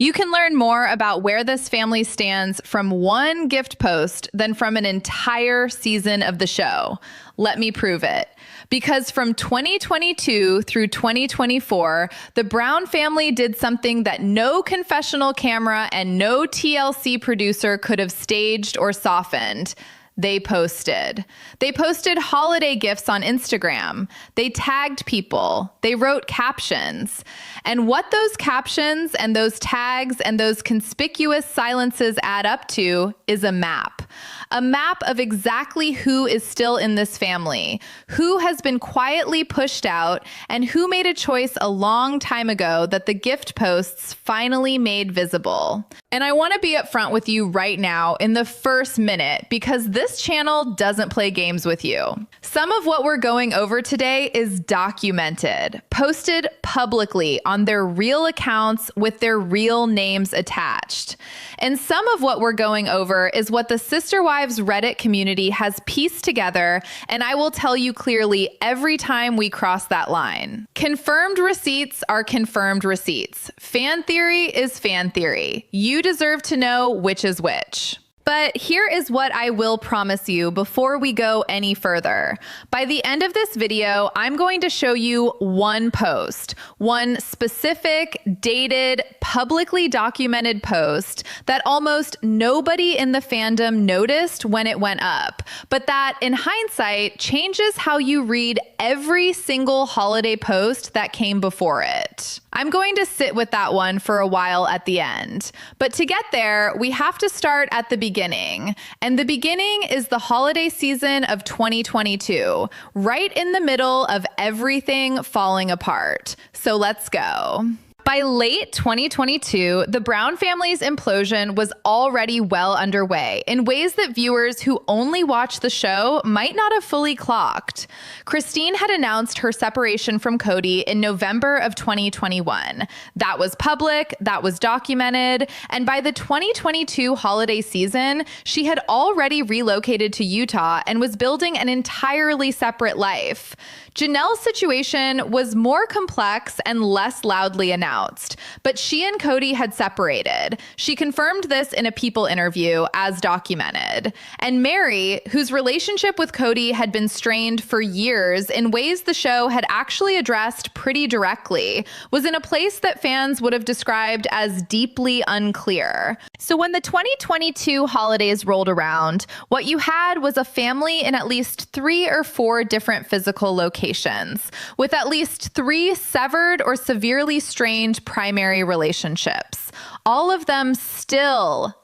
You can learn more about where this family stands from one gift post than from an entire season of the show. Let me prove it. Because from 2022 through 2024, the Brown family did something that no confessional camera and no TLC producer could have staged or softened. They posted. They posted holiday gifts on Instagram. They tagged people. They wrote captions. And what those captions and those tags and those conspicuous silences add up to is a map. A map of exactly who is still in this family, who has been quietly pushed out, and who made a choice a long time ago that the gift posts finally made visible. And I want to be upfront with you right now in the first minute because this channel doesn't play games with you. Some of what we're going over today is documented, posted publicly on their real accounts with their real names attached. And some of what we're going over is what the Sister Wives Reddit community has pieced together, and I will tell you clearly every time we cross that line. Confirmed receipts are confirmed receipts. Fan theory is fan theory. You deserve to know which is which. But here is what I will promise you before we go any further. By the end of this video, I'm going to show you one post, one specific, dated, publicly documented post that almost nobody in the fandom noticed when it went up, but that in hindsight changes how you read every single holiday post that came before it. I'm going to sit with that one for a while at the end. But to get there, we have to start at the beginning. And the beginning is the holiday season of 2022, right in the middle of everything falling apart. So let's go. By late 2022, the Brown family's implosion was already well underway in ways that viewers who only watch the show might not have fully clocked. Christine had announced her separation from Kody in November of 2021. That was public, that was documented, and by the 2022 holiday season, she had already relocated to Utah and was building an entirely separate life. Janelle's situation was more complex and less loudly announced, but she and Kody had separated. She confirmed this in a People interview as documented. And Mary, whose relationship with Kody had been strained for years in ways the show had actually addressed pretty directly, was in a place that fans would have described as deeply unclear. So when the 2022 holidays rolled around, what you had was a family in at least 3 or 4 different physical locations, with at least 3 severed or severely strained primary relationships, all of them still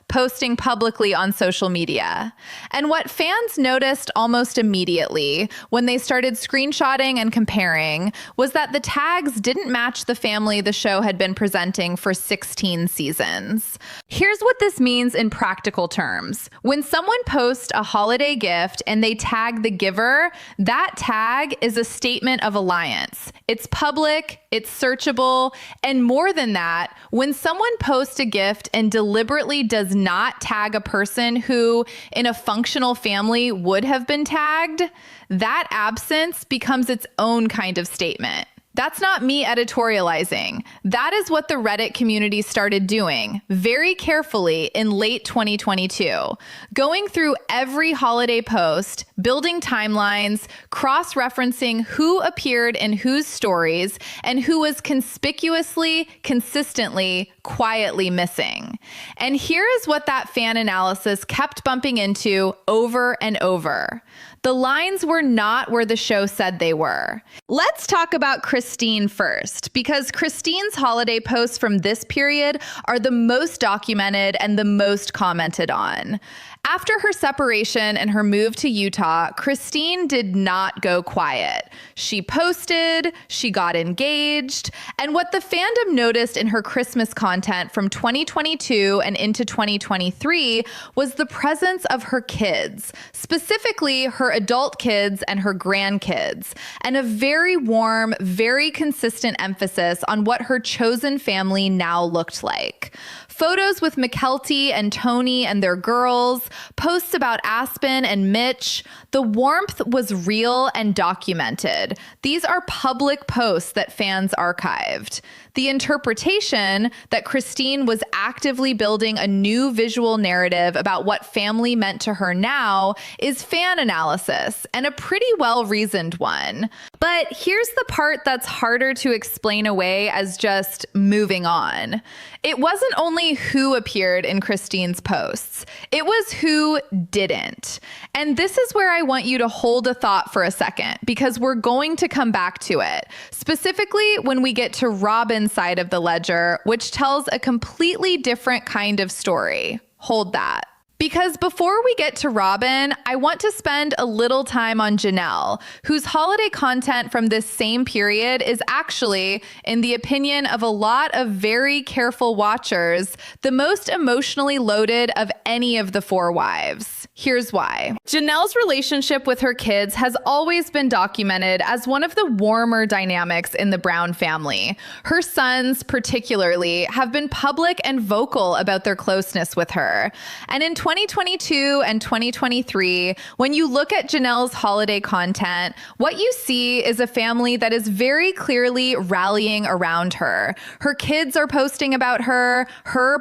posting publicly on social media. And what fans noticed almost immediately when they started screenshotting and comparing was that the tags didn't match the family the show had been presenting for 16 seasons. Here's what this means in practical terms. When someone posts a holiday gift and they tag the giver, that tag is a statement of alliance. It's public, it's searchable, and more than that, when someone posts a gift and deliberately does not tag a person who, in a functional family, would have been tagged, that absence becomes its own kind of statement. That's not me editorializing. That is what the Reddit community started doing very carefully in late 2022, going through every holiday post, building timelines, cross-referencing who appeared in whose stories and who was conspicuously, consistently, quietly missing. And here is what that fan analysis kept bumping into over and over. The lines were not where the show said they were. Let's talk about Christine first, because Christine's holiday posts from this period are the most documented and the most commented on. After her separation and her move to Utah, Christine did not go quiet. She posted, she got engaged, and what the fandom noticed in her Christmas content from 2022 and into 2023 was the presence of her kids, specifically her adult kids and her grandkids, and a very warm, very consistent emphasis on what her chosen family now looked like. Photos with McKelty and Tony and their girls, posts about Aspen and Mitch. The warmth was real and documented. These are public posts that fans archived. The interpretation that Christine was actively building a new visual narrative about what family meant to her now is fan analysis, and a pretty well-reasoned one. But here's the part that's harder to explain away as just moving on. It wasn't only who appeared in Christine's posts, it was who didn't. And this is where I want you to hold a thought for a second, because we're going to come back to it, specifically when we get to Robyn's side of the ledger, which tells a completely different kind of story. Hold that. Because before we get to Robyn, I want to spend a little time on Janelle, whose holiday content from this same period is actually, in the opinion of a lot of very careful watchers, the most emotionally loaded of any of the four wives. Here's why. Janelle's relationship with her kids has always been documented as one of the warmer dynamics in the Brown family. Her sons, particularly, have been public and vocal about their closeness with her. And in 2022 and 2023, when you look at Janelle's holiday content, what you see is a family that is very clearly rallying around her. Her kids are posting about her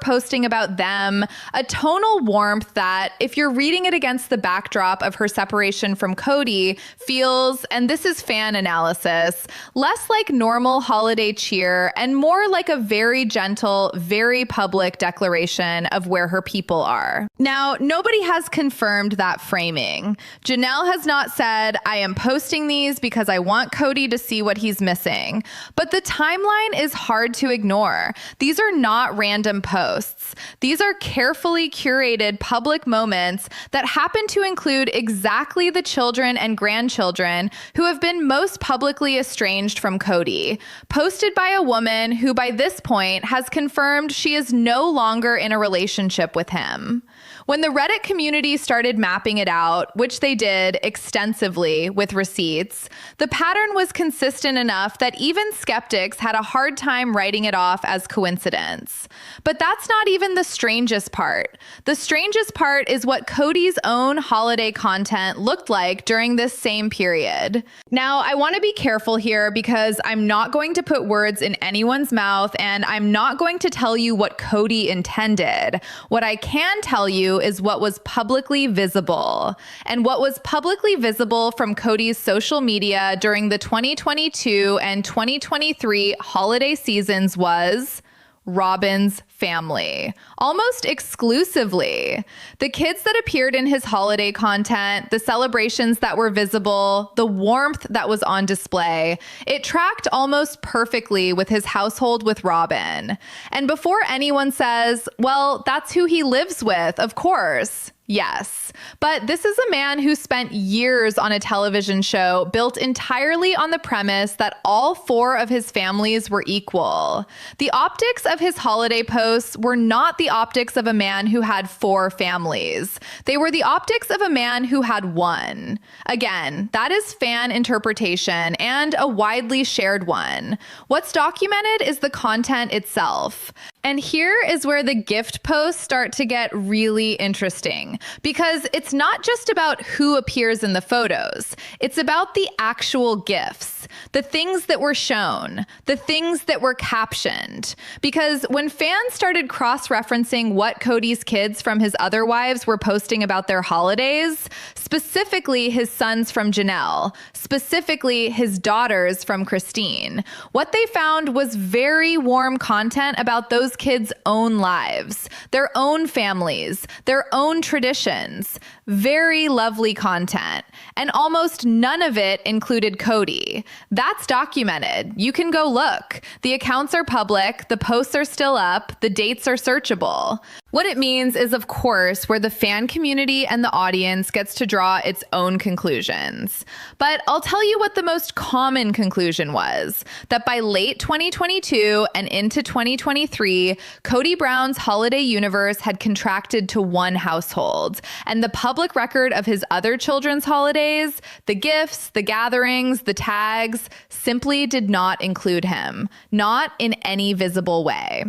posting about them, a tonal warmth that, if you're reading it against the backdrop of her separation from Kody, feels, and this is fan analysis, less like normal holiday cheer and more like a very gentle, very public declaration of where her people are. Now, nobody has confirmed that framing. Janelle has not said, I am posting these because I want Kody to see what he's missing. But the timeline is hard to ignore. These are not random posts. These are carefully curated public moments that happen to include exactly the children and grandchildren who have been most publicly estranged from Kody, posted by a woman who by this point has confirmed she is no longer in a relationship with him. When the Reddit community started mapping it out, which they did extensively with receipts, the pattern was consistent enough that even skeptics had a hard time writing it off as coincidence. But that's not even the strangest part. The strangest part is what Kody's own holiday content looked like during this same period. Now, I want to be careful here because I'm not going to put words in anyone's mouth, and I'm not going to tell you what Kody intended. What I can tell you is what was publicly visible. And what was publicly visible from Kody's social media during the 2022 and 2023 holiday seasons was Robyn's family, almost exclusively. The kids that appeared in his holiday content, the celebrations that were visible, the warmth that was on display, it tracked almost perfectly with his household with Robyn. And before anyone says, well, that's who he lives with, of course. Yes, but this is a man who spent years on a television show built entirely on the premise that all four of his families were equal. The optics of his holiday posts were not the optics of a man who had four families. They were the optics of a man who had one. Again, that is fan interpretation and a widely shared one. What's documented is the content itself. And here is where the gift posts start to get really interesting, because it's not just about who appears in the photos. It's about the actual gifts, the things that were shown, the things that were captioned. Because when fans started cross-referencing what Kody's kids from his other wives were posting about their holidays, specifically his sons from Janelle, specifically his daughters from Christine, what they found was very warm content about those kids' own lives, their own families, their own traditions. Very lovely content. And almost none of it included Kody. That's documented. You can go look. The accounts are public, the posts are still up, the dates are searchable. What it means is, of course, where the fan community and the audience gets to draw its own conclusions. But I'll tell you what the most common conclusion was, that by late 2022 and into 2023, Kody Brown's holiday universe had contracted to one household, and the public record of his other children's holidays, the gifts, the gatherings, the tags, simply did not include him, not in any visible way.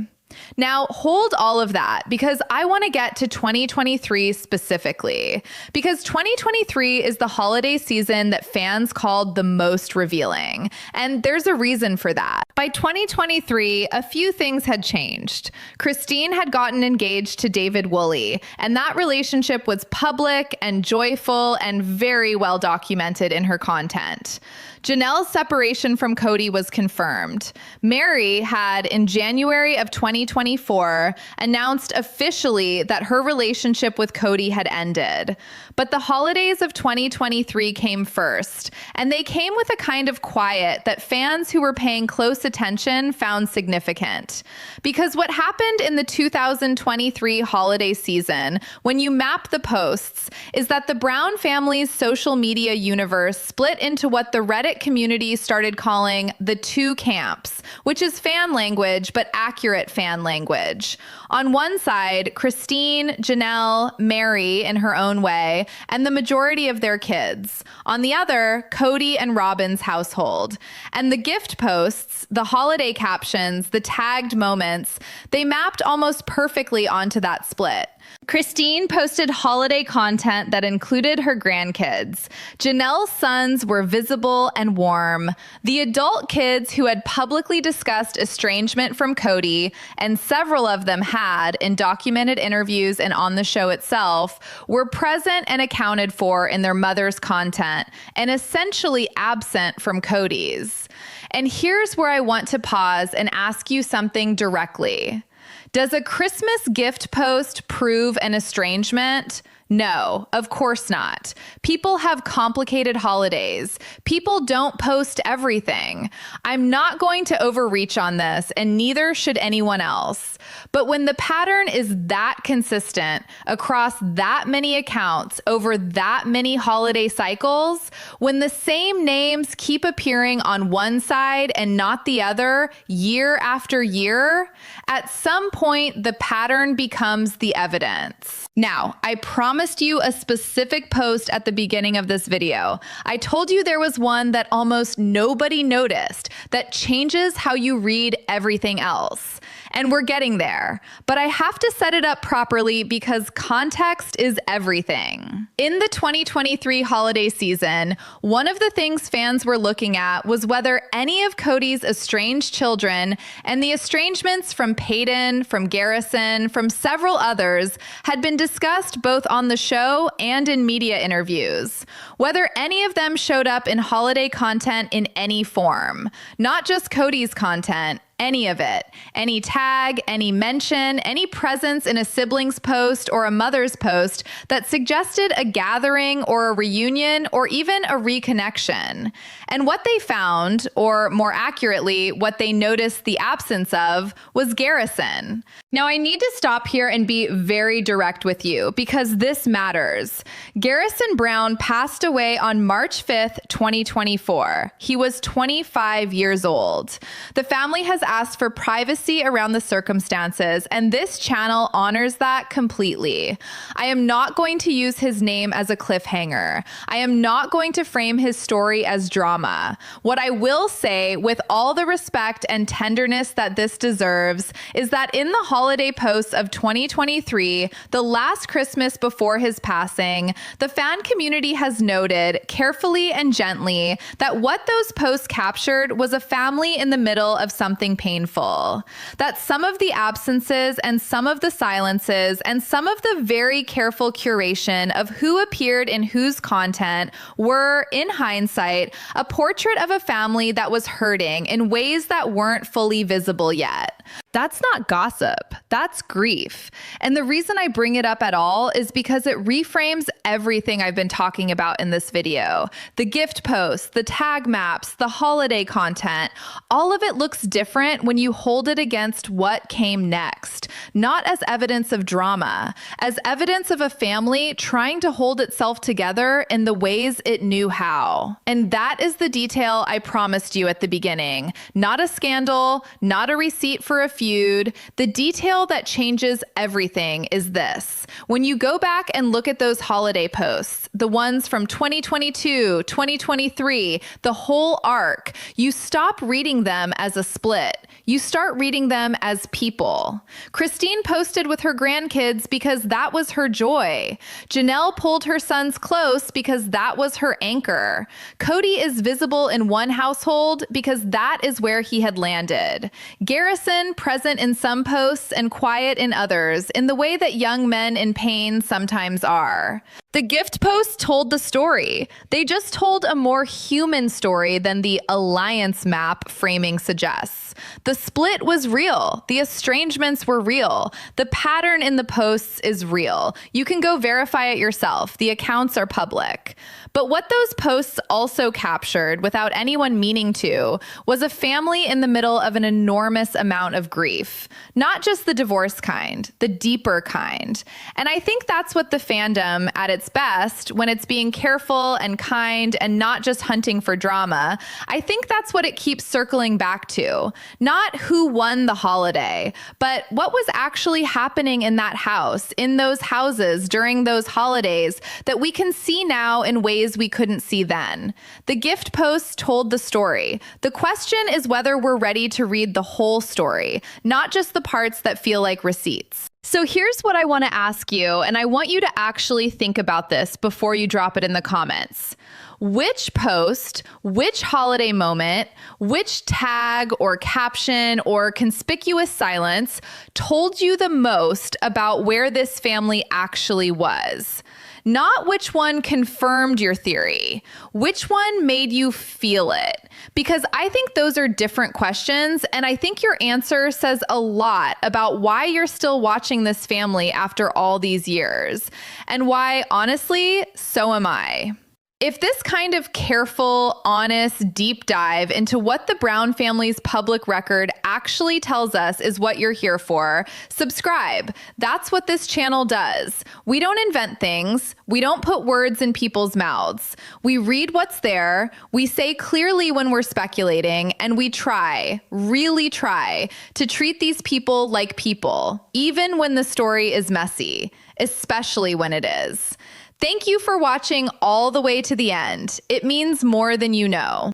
Now, hold all of that because I want to get to 2023 specifically, because 2023 is the holiday season that fans called the most revealing, and there's a reason for that. By 2023, a few things had changed. Christine had gotten engaged to David Woolley, and that relationship was public and joyful and very well documented in her content. Janelle's separation from Kody was confirmed. Mary had, in January of 2024, announced officially that her relationship with Kody had ended. But the holidays of 2023 came first, and they came with a kind of quiet that fans who were paying close attention found significant. Because what happened in the 2023 holiday season, when you map the posts, is that the Brown family's social media universe split into what the Reddit community started calling the two camps, which is fan language, but accurate fan language. On one side, Christine, Janelle, Mary in her own way, and the majority of their kids. On the other, Kody and Robyn's household. And the gift posts, the holiday captions, the tagged moments, they mapped almost perfectly onto that split. Christine posted holiday content that included her grandkids. Janelle's sons were visible and warm. The adult kids who had publicly discussed estrangement from Kody, and several of them had in documented interviews and on the show itself, were present and accounted for in their mother's content and essentially absent from Kody's. And here's where I want to pause and ask you something directly. Does a Christmas gift post prove an estrangement? No, of course not. People have complicated holidays. People don't post everything. I'm not going to overreach on this, and neither should anyone else. But when the pattern is that consistent across that many accounts over that many holiday cycles, when the same names keep appearing on one side and not the other year after year, at some point the pattern becomes the evidence. Now, I promised you a specific post at the beginning of this video. I told you there was one that almost nobody noticed that changes how you read everything else. And we're getting there, but I have to set it up properly because context is everything. In the 2023 holiday season, one of the things fans were looking at was whether any of Kody's estranged children and the estrangements from Peyton, from Garrison, from several others had been discussed both on the show and in media interviews. Whether any of them showed up in holiday content in any form, not just Kody's content, any of it, any tag, any mention, any presence in a sibling's post or a mother's post that suggested a gathering or a reunion or even a reconnection. And what they found, or more accurately, what they noticed the absence of, was Garrison. Now, I need to stop here and be very direct with you because this matters. Garrison Brown passed away on March 5th, 2024. He was 25 years old. The family has asked for privacy around the circumstances, and this channel honors that completely. I am not going to use his name as a cliffhanger. I am not going to frame his story as drama. What I will say, with all the respect and tenderness that this deserves, is that in the holiday posts of 2023, the last Christmas before his passing, the fan community has noted, carefully and gently, that what those posts captured was a family in the middle of something painful. That some of the absences and some of the silences and some of the very careful curation of who appeared in whose content were, in hindsight, a portrait of a family that was hurting in ways that weren't fully visible yet. That's not gossip. That's grief. And the reason I bring it up at all is because it reframes everything I've been talking about in this video. The gift posts, the tag maps, the holiday content, all of it looks different when you hold it against what came next, not as evidence of drama, as evidence of a family trying to hold itself together in the ways it knew how. And that is the detail I promised you at the beginning. Not a scandal, not a receipt for a feud. The detail that changes everything is this. When you go back and look at those holiday holiday posts, the ones from 2022, 2023, the whole arc, you stop reading them as a split. You start reading them as people. Christine posted with her grandkids because that was her joy. Janelle pulled her sons close because that was her anchor. Kody is visible in one household because that is where he had landed. Garrison present in some posts and quiet in others, in the way that young men in pain sometimes are. The gift posts told the story. They just told a more human story than the alliance map framing suggests. The split was real. The estrangements were real. The pattern in the posts is real. You can go verify it yourself. The accounts are public. But what those posts also captured, without anyone meaning to, was a family in the middle of an enormous amount of grief. Not just the divorce kind, the deeper kind. And I think that's what the fandom, at its best, when it's being careful and kind and not just hunting for drama, I think that's what it keeps circling back to. Not who won the holiday, but what was actually happening in that house, in those houses during those holidays that we can see now in ways we couldn't see then. The gift posts told the story. The question is whether we're ready to read the whole story, not just the parts that feel like receipts. So here's what I want to ask you, and I want you to actually think about this before you drop it in the comments. Which post, which holiday moment, which tag or caption or conspicuous silence told you the most about where this family actually was? Not which one confirmed your theory, which one made you feel it? Because I think those are different questions, and I think your answer says a lot about why you're still watching this family after all these years, and why, honestly, so am I. If this kind of careful, honest, deep dive into what the Brown family's public record actually tells us is what you're here for, subscribe. That's what this channel does. We don't invent things. We don't put words in people's mouths. We read what's there, we say clearly when we're speculating, and we try, really try, to treat these people like people, even when the story is messy, especially when it is. Thank you for watching all the way to the end. It means more than you know.